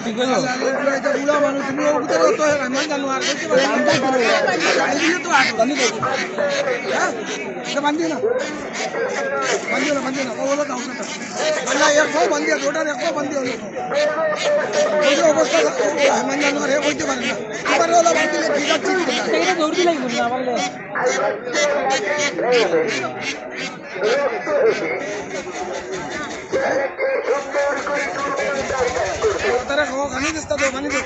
ঠিক আছে বুড়া মানুষ তুমি উঠতে তো মান জানো আর করতে পারো তো আট জানি তো হ্যাঁ এটা বান্ধি না বান্ধি না ও বলো দাও না বান্দা একো বান্ধি ওটা একো বান্ধি হলো ওই যে অবস্থা মান জানো আর হইতে পারে না এবার ওলা বান্ধি ঠিক আছে এটা দৌড় দিলাই বল না বললে তারা খাওয়া খানি দিস্তা তো খানি দে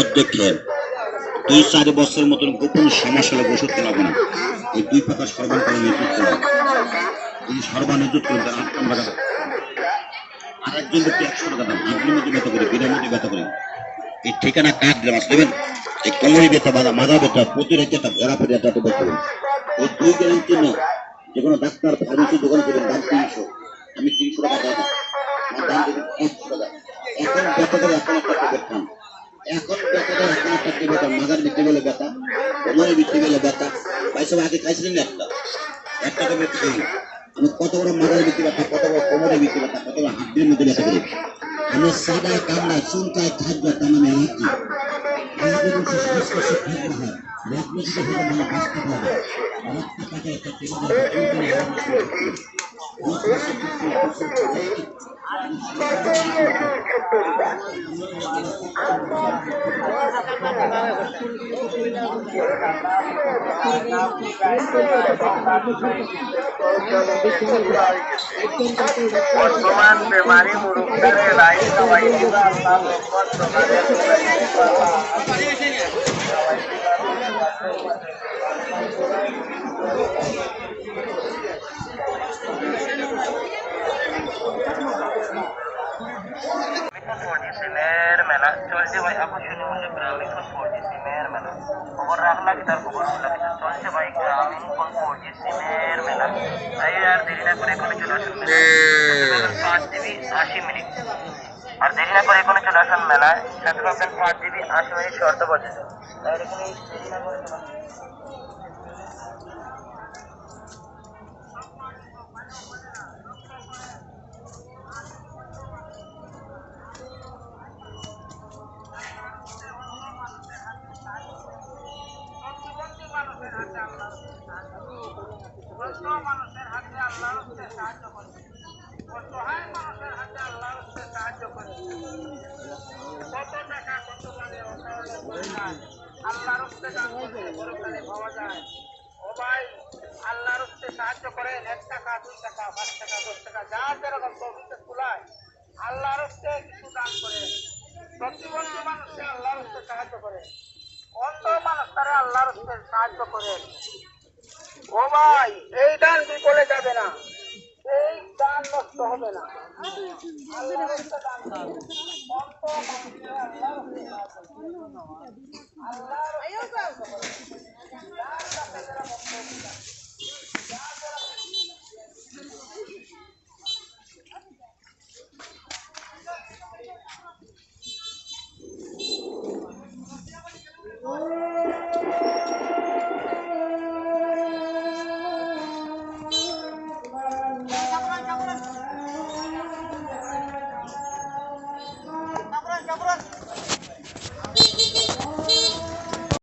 অধ্যক্ষের 2-4 বছরের মতন গোপন সমস্যা ওষুধ লাগবে না এই 2 পাতা সর্বান করে নেতৃত্ব এই সর্বান নেতৃত্ব আরেকজন ব্যক্তি 100 টাকা দাম মধ্যে ব্যথা করে বিনামূল্যে ব্যথা করে এই ঠিকানা কার্ড দিলাম আসবেন এই কোমরি ব্যথা বাধা মাথা ব্যথা প্রতি রাতে একটা ভরা ফেলে একটা ব্যথা করুন ওই 2 গ্যারান্টি না যে কোনো ডাক্তার ফার্মেসি দোকান করবেন দাম 300 আমি 300 টাকা দাম আমার দাম দেবেন 100 টাকা এখন ব্যথা করে এখন একটা ব্যথা এখন ব্যথা এখন একটা ব্যথা মাথার ভিতরে গেলে ব্যথা কোমরের ভিতরে গেলে ব্যথা পয়সা আগে খাইছিলেন একটা ব্যথা করি আমি কত বড় মাথার ভিতরে ব্যথা কত বড় কোমরের ভিতরে ব্যথা কত বড় হাতের মধ্যে ব্যথা করি আমি সাদা কামড়া চুলকায় থাকবে তার মানে হাতি আমাদের শ্বাসকষ্ট থাকবে হয় রাজনীতিতে হলে মানে বাঁচতে পারবে রক্ত কাটে একটা বর্তমান বেমারি মুরুখারে লাইন সবাই মেলা চলছে ভাই আপনার শুনে বলছে গ্রামীণ 4G সিমের মেলা খবর রাখলা কি তার খবর চলছে ভাই গ্রামীণ 4G সিমের মেলা তাই আর দেরি না করে এখানে চলে আসুন 5GB 80 মিনিট আর দেরি না করে এখানে চলে আসুন মেলায় সাথে পাবেন 5GB 80 মিনিট শর্ত বছর তাই এখানে দেরি না করে চলে আসুন অন্ধ মানুষের হাতে আল্লাহর হস্তে সাহায্য করে, অসহায় মানুষের হাতে আল্লাহর হস্তে সাহায্য করে। কত টাকা কত মানে আল্লাহর হস্তে দান করলে পরকালে পাওয়া যায়। ও ভাই, আল্লাহর হস্তে সাহায্য করেন। 1 টাকা 2 টাকা 5 টাকা 10 টাকা যার যেরকম তৌফিকে কুলায় আল্লাহর হস্তে কিছু দান করেন। প্রতিবন্ধী মানুষকে আল্লাহর হস্তে সাহায্য করেন, অন্ধ মানুষটারে আল্লাহর হস্তে সাহায্য করেন। ও ভাই, এই দান বিফলে যাবে না, এই দান নষ্ট হবে না। আল্লাহর হস্তে দান করুন। অন্ধ মানুষকে আল্লাহর হস্তে সাহায্য করুন। আল্লাহর হস্তে সাহায্য করুন।